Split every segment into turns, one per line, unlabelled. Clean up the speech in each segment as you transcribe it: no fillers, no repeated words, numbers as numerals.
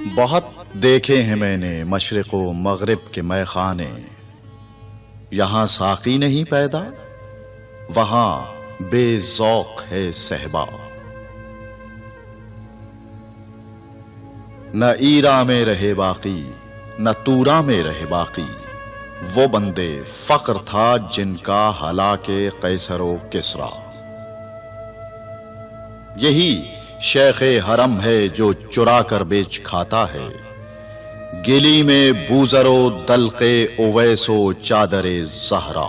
बहुत देखे हैं मैंने मशरिक़ व मग़रिब के मैखाने, यहाँ साक़ी नहीं पैदा, वहाँ बेज़ौक़ है सहबा। न ईरा में रहे बाकी, न तूरा में रहे बाकी, वो बंदे फ़क्र था जिनका हलाके कैसरो किसरा। यही शेखे हरम है जो चुरा कर बेच खाता है, गिली में बूजरो दलके उवैसो चादरे ज़हरा।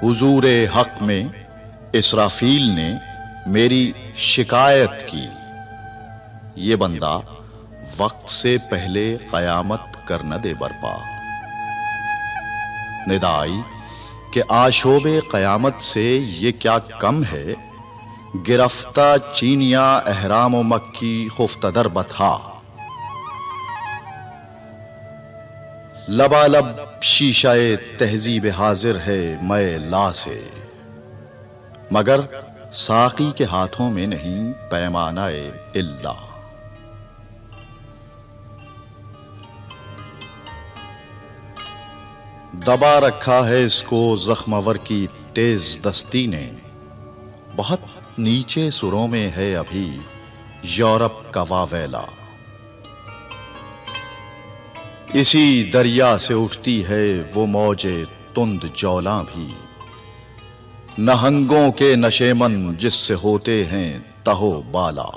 हुजूरे हक में इसराफील ने मेरी शिकायत की, ये बंदा वक्त से पहले क़यामत कर न दे बरपा। निदाई कि आशोबे क़यामत से ये क्या कम है, गिरफ्ता चीनिया एहराम मक्की खुफ्तदर बथा। लबालब शीशाए तहजीब हाजिर है मैं ला से, मगर साक़ी के हाथों में नहीं पैमानाए इल्ला। दबा रखा है इसको ज़ख्मवर की तेज दस्ती ने, बहुत नीचे सुरों में है अभी यूरोप का वावेला। इसी दरिया से उठती है वो मौजे तुंद जौलां भी, नहंगों के नशेमन जिससे होते हैं तहो बाला।